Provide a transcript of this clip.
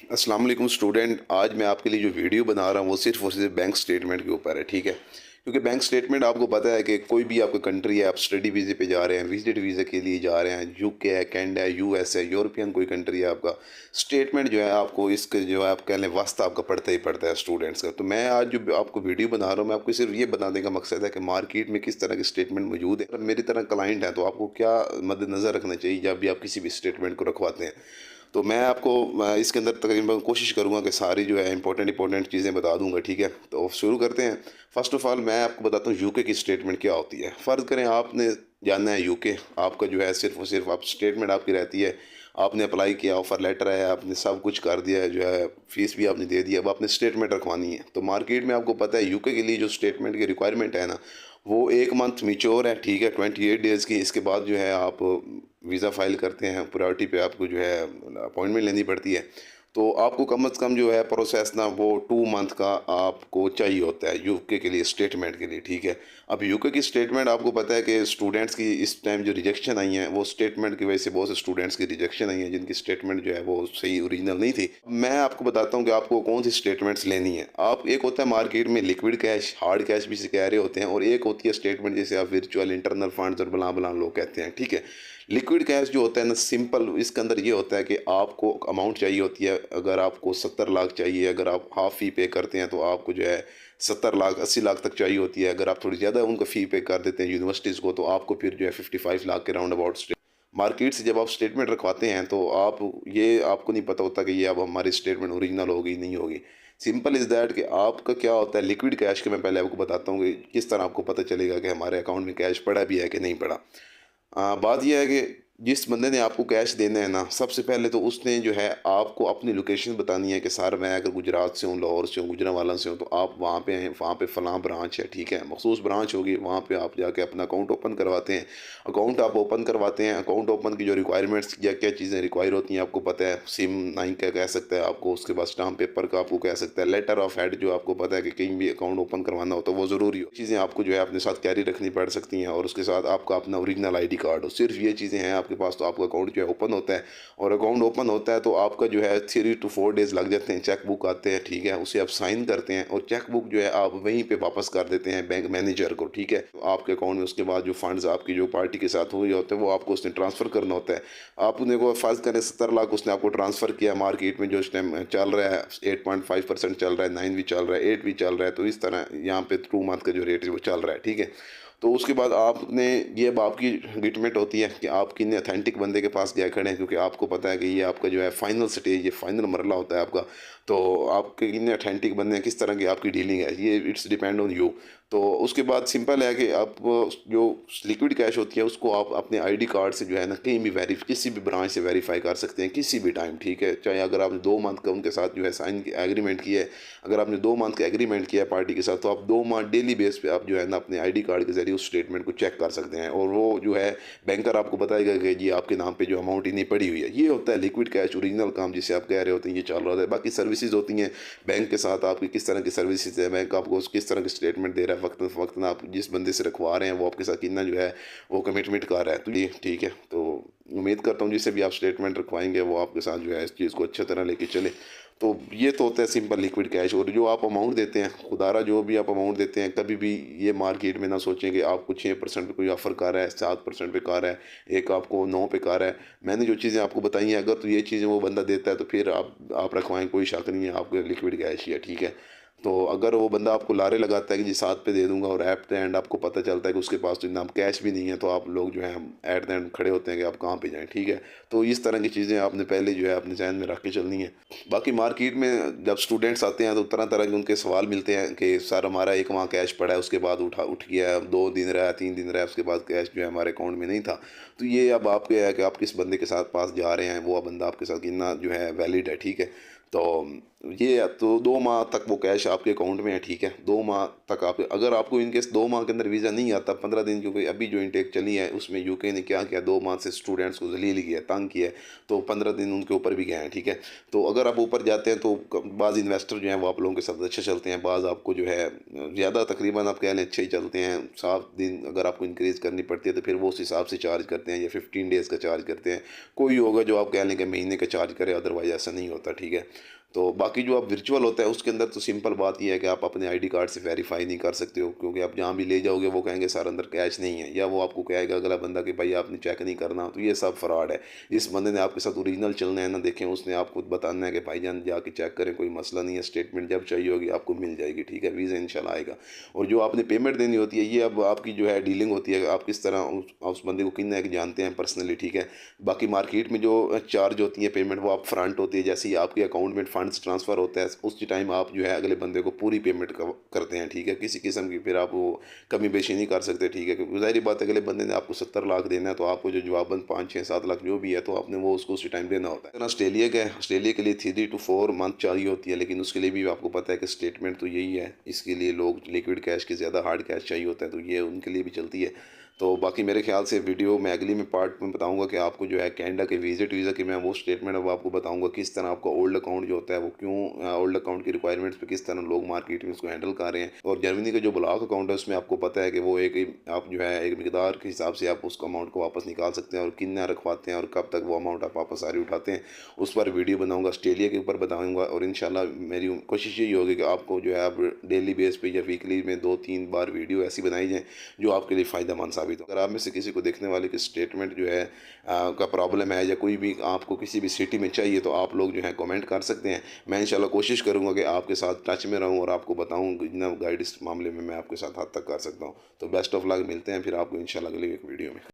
अस्सलाम वालेकुम स्टूडेंट। आज मैं आपके लिए जो वीडियो बना रहा हूँ वो सिर्फ़ और सिर्फ बैंक स्टेटमेंट के ऊपर है, ठीक है। क्योंकि बैंक स्टेटमेंट आपको पता है कि कोई भी आपका कंट्री है, आप स्टडी वीज़े पे जा रहे हैं, विजिट वीज़े के लिए जा रहे हैं, यूके है, कनाडा है, यूएस है, यूरोपियन कोई कंट्री है, आपका स्टेटमेंट जो है आपको इसके जो है आप कह लें वास्ता आपका पड़ता ही पड़ता है स्टूडेंट्स का। तो मैं आज जो आपको वीडियो बना रहा हूँ, मैं आपको सिर्फ ये बताने का मकसद है कि मार्केट में किस तरह के स्टेटमेंट मौजूद है। अगर मेरी तरह क्लाइंट है तो आपको क्या मद्देनज़र रखना चाहिए जब भी आप किसी भी स्टेटमेंट को रखवाते हैं। तो मैं आपको इसके अंदर तकरीबन कोशिश करूँगा कि सारी जो है इंपॉर्टेंट चीज़ें बता दूँगा, ठीक है। तो शुरू करते हैं। फ़र्स्ट ऑफ़ ऑल मैं आपको बताता हूँ यूके की स्टेटमेंट क्या होती है। फ़र्ज़ करें आपने जाना है यूके, आपका जो है सिर्फ़ और सिर्फ आप स्टेटमेंट आपकी रहती है, आपने अप्लाई किया, ऑफ़र लेटर आया, आपने सब कुछ कर दिया है, जो है फ़ीस भी आपने दे दी, अब आपने स्टेटमेंट रखवानी है। तो मार्केट में आपको पता है यूके के लिए जो स्टेटमेंट की रिक्वायरमेंट है ना, वो 1 मंथ मैच्योर है, ठीक है, 28 डेज़ की। इसके बाद जो है आप वीज़ा फ़ाइल करते हैं, प्रायोरिटी पे आपको जो है अपॉइंटमेंट लेनी पड़ती है। तो आपको कम से कम जो है प्रोसेस ना वो 2 मंथ का आपको चाहिए होता है यूके के लिए, स्टेटमेंट के लिए, ठीक है। अब यूके की स्टेटमेंट आपको पता है कि स्टूडेंट्स की इस टाइम जो रिजेक्शन आई हैं, वो स्टेटमेंट की वजह से बहुत से स्टूडेंट्स की रिजेक्शन आई है जिनकी स्टेटमेंट जो है वो सही ओरिजिनल नहीं थी। मैं आपको बताता हूँ कि आपको कौन सी स्टेटमेंट्स लेनी है। आप, एक होता है मार्केट में लिक्विड कैश, हार्ड कैश भी से कह रहे होते हैं, और एक होती है स्टेटमेंट जिसे आप वर्चुअल इंटरनल फंड्स और बला बला लोग कहते हैं, ठीक है। लिक्विड कैश जो होता है ना, सिंपल इसके अंदर ये होता है कि आपको अमाउंट चाहिए होती है। अगर आपको 70 लाख चाहिए, अगर आप हाफ फ़ी पे करते हैं तो आपको जो है 70 लाख 80 लाख तक चाहिए होती है। अगर आप थोड़ी ज़्यादा उनका फ़ी पे कर देते हैं यूनिवर्सिटीज़ को, तो आपको फिर जो है 55 लाख के राउंड अबाउट मार्केट से जब आप स्टेटमेंट रखवाते हैं तो आप, ये आपको नहीं पता होता कि ये अब हमारी स्टेटमेंट ओरिजिनल होगी नहीं होगी। सिंपल इज़ दैट कि आपका क्या होता है लिक्विड कैश के, मैं पहले आपको बताता हूँ कि किस तरह आपको पता चलेगा कि हमारे अकाउंट में कैश पड़ा भी है कि नहीं पड़ा। बात यह है कि जिस बंदे ने आपको कैश देना है ना, सबसे पहले तो उसने जो है आपको अपनी लोकेशन बतानी है कि सर मैं अगर गुजरात से हूँ, लाहौर से हूँ, गुजरांवाला से हूँ, तो आप वहाँ पे हैं, वहाँ पे फ़लाँ ब्रांच है, ठीक है, मखसूस ब्रांच होगी, वहाँ पे आप जाके अपना अकाउंट ओपन करवाते हैं। अकाउंट आप ओपन करवाते हैं, अकाउंट ओपन की जो रिक्वायरमेंट्स या क्या चीज़ें रिक्वायर होती हैं आपको पता है। सिम 9 का कह सकता है आपको, उसके बाद स्टाम्प पेपर का आपको कह सकता है, लेटर ऑफ हेड जो आपको पता है कि कहीं भी अकाउंट ओपन करवाना हो तो वो ज़रूरी हो, चीज़ें आपको जो है अपने साथ कैरी रखनी पड़ सकती हैं, और उसके साथ आपका अपना ओरिजिनल आईडी कार्ड हो। सिर्फ ये चीज़ें हैं आपके पास तो आपका अकाउंट जो है ओपन होता है। और अकाउंट ओपन होता है तो आपका जो है 3 to 4 डेज़ लग जाते हैं, चेक बुक आते हैं, ठीक है, उसे आप साइन करते हैं और चेक बुक जो है आप वहीं पे वापस कर देते हैं बैंक मैनेजर को, ठीक है। तो आपके अकाउंट में उसके बाद जो फंड्स आपकी जो पार्टी के साथ हुए होते हैं वो आपको उसने ट्रांसफ़र करना होता है। आपने को फ़र्ज़ करें 70 लाख उसने आपको ट्रांसफ़र किया, मार्केट में जो इस टाइम चल रहा है 8.5% चल रहा है, 9 भी चल रहा है, 8 भी चल रहा है, तो इस तरह यहाँ पे 2 मंथ का जो रेट है वो चल रहा है, ठीक है। तो उसके बाद आपने, ये अब आपकी गिटमेट होती है कि आप किन्ने अथेंटिक बंदे के पास गए खड़े हैं, क्योंकि आपको पता है कि ये आपका जो है फाइनल स्टेज, ये फाइनल मरला होता है आपका। तो आपके कितने अथेंटिक बंदे हैं, किस तरह की आपकी डीलिंग है, ये इट्स डिपेंड ऑन यू। तो उसके बाद सिंपल है कि आप जो लिक्विड कैश होती है उसको आप अपने आईडी कार्ड से जो है ना कहीं भी किसी भी ब्रांच से वेरीफाई कर सकते हैं किसी भी टाइम, ठीक है। चाहे अगर आपने 2 मंथ का उनके साथ जो है साइन एग्रीमेंट किया है, अगर आपने 2 मंथ का एग्रीमेंट किया है पार्टी के साथ, तो आप 2 मंथ डेली बेस पे आप जो है ना अपने आईडी कार्ड के जरिए उस स्टेटमेंट को चेक कर सकते हैं, और वो जो है बैंकर आपको बताएगा कि जी आपके नाम पे जो अमाउंट इतनी पड़ी हुई है। ये होता है लिक्विड कैश ओरिजिनल काम जिसे आप कह रहे होते हैं, ये चल रहा होता है। बाकी सर्विसेज होती हैं बैंक के साथ, आपकी किस तरह की सर्विसेज है, बैंक आपको किस तरह की स्टेटमेंट दे रहा है, वक्त वक्त ना आप जिस बंदे से रखवा रहे हैं वो आपके साथ कितना जो है वो कमिटमेंट कर रहा है, तो ये ठीक है। तो उम्मीद करता हूँ जिससे भी आप स्टेटमेंट रखवाएंगे वो आपके साथ जो है इस चीज़ को अच्छी तरह लेके चले। तो ये तो होता है सिंपल लिक्विड कैश। और जो आप अमाउंट देते हैं, खुदारा जो भी आप अमाउंट देते हैं, कभी भी ये मार्केट में ना सोचें कि आपको 6% पे कोई ऑफर कर रहा है, 7% पे कर रहा है, एक आपको 9 पे कर रहा है। मैंने जो चीज़ें आपको बताई हैं, अगर तो ये चीज़ें वो बंदा देता है तो फिर आप रखवाएं, कोई शक नहीं है, आपको लिक्विड कैश ही है, ठीक है। तो अगर वो बंदा आपको लारे लगाता है कि जी 7 पे दे दूंगा, और एट द एंड आपको पता चलता है कि उसके पास तो इतना कैश भी नहीं है, तो आप लोग जो है एट द एंड खड़े होते हैं कि आप कहाँ पे जाएं, ठीक है। तो इस तरह की चीज़ें आपने पहले जो है अपने जहन में रख के चलनी है। बाकी मार्केट में जब स्टूडेंट्स आते हैं तो तरह तरह के उनके सवाल मिलते हैं कि सर हमारा एक वहाँ कैश पड़ा है, उसके बाद उठ गया, 2 दिन रहा, 3 दिन रहा, उसके बाद कैश जो है हमारे अकाउंट में नहीं था। तो ये अब आपके है कि आप किस बंदे के साथ पास जा रहे हैं, वो बंदा आपके साथ कितना जो है वैलिड है, ठीक है। तो ये तो 2 माह तक वो कैश आपके अकाउंट में है, ठीक है। 2 माह तक आप, अगर आपको इनकेस 2 माह के अंदर वीज़ा नहीं आता, 15 दिन, क्योंकि अभी जो इंटेक चली है उसमें यूके ने क्या किया, 2 माह से स्टूडेंट्स को जलील किया, तंग किया है, तो 15 दिन उनके ऊपर भी गए हैं, ठीक है। तो अगर आप ऊपर जाते हैं तो बाज़ इन्वेस्टर जो हैं वो आप लोगों के साथ अच्छे चलते हैं, बाज़ आपको जो है ज़्यादा, तकरीबन आप कह लें अच्छे ही चलते हैं। 7 दिन अगर आपको इंक्रीज़ करनी पड़ती है तो फिर वो उस हिसाब से चार्ज करते हैं, या 15 डेज़ का चार्ज करते हैं। कोई होगा जो आप कह लें कि महीने का चार्ज करे, अदरवाइज ऐसा नहीं होता, ठीक है। तो बाकी जो आप वर्चुअल होता है उसके अंदर तो सिंपल बात ये है कि आप अपने आईडी कार्ड से वेरीफाई नहीं कर सकते हो, क्योंकि आप जहाँ भी ले जाओगे वो कहेंगे सर अंदर कैश नहीं है, या वो आपको कहेगा अगला बंदा कि भाई आपने चेक नहीं करना। तो ये सब फ्रॉड है। जिस बंदे ने आपके साथ ओरिजिनल चलना है ना, देखें उसने आपको बताना है कि भाईजान जाके चेक करें, कोई मसला नहीं है, स्टेटमेंट जब चाहिए होगी आपको मिल जाएगी, ठीक है, वीज़ा इंशाल्लाह आएगा। और जो आपने पेमेंट देनी होती है ये अब आपकी जो है डीलिंग होती है, आप किस तरह उस बंदे को कितना है जानते हैं पर्सनली, ठीक है। बाकी मार्केट में जो चार्ज होती है पेमेंट वो आप फ्रंट होती है, जैसे ही आपके अकाउंट में फंड्स ट्रांसफ़र होता है उस टाइम आप जो है अगले बंदे को पूरी पेमेंट करते हैं, ठीक है। किसी किस्म की फिर आप वो कमी बेशी नहीं कर सकते, ठीक है, क्योंकि ज़ाहिर बात है अगले बंदे ने आपको 70 लाख देना है तो आपको जो जवाबन 5 6 7 लाख जो भी है तो आपने वो उसको उसी टाइम देना होता है। ऑस्ट्रेलिया का ऑस्ट्रेलिया के लिए 3 to 4 मंथ चाहिए होती है, लेकिन उसके लिए भी आपको पता है कि स्टेटमेंट तो यही है, इसके लिए लोग लिक्विड कैश के ज़्यादा हार्ड कैश चाहिए होता है, तो ये उनके लिए भी चलती है। तो बाकी मेरे ख्याल से वीडियो मैं अगली में पार्ट में बताऊंगा कि आपको जो है कनाडा के विजिट वीज़ा की मैं वो स्टेटमेंट अब आपको बताऊंगा किस तरह आपका ओल्ड अकाउंट जो होता है वो क्यों ओल्ड अकाउंट की रिक्वायरमेंट्स पे किस तरह लोग मार्केट में उसको हैंडल कर रहे हैं। और जर्मनी का जो ब्लॉक अकाउंट है उसमें आपको पता है कि वो एक आप जो है एक मिकदार के हिसाब से आप उस अमाउंट को वापस निकाल सकते हैं और कितना रखवाते हैं और कब तक वो अमाउंट आप वापस सारी उठाते हैं, उस पर वीडियो बनाऊँगा। ऑस्ट्रेलिया के ऊपर बताऊँगा और इंशाल्लाह मेरी कोशिश यही होगी कि आपको जो है आप डेली बेस पे या वीकली में 2 3 बार वीडियो ऐसी बनाई जाए जो आपके लिए फ़ायदेमंद साबित हो। अगर आप में से किसी को देखने वाले की स्टेटमेंट जो है का प्रॉब्लम है या कोई भी आपको किसी भी सिटी में चाहिए तो आप लोग जो है कमेंट कर सकते हैं। मैं इंशाल्लाह कोशिश करूँगा कि आपके साथ टच में रहूँ और आपको बताऊँ जितना गाइड इस मामले में मैं आपके साथ हद तक कर सकता हूँ। तो बेस्ट ऑफ लक, मिलते हैं फिर आपको इंशाल्लाह अगली एक वीडियो में।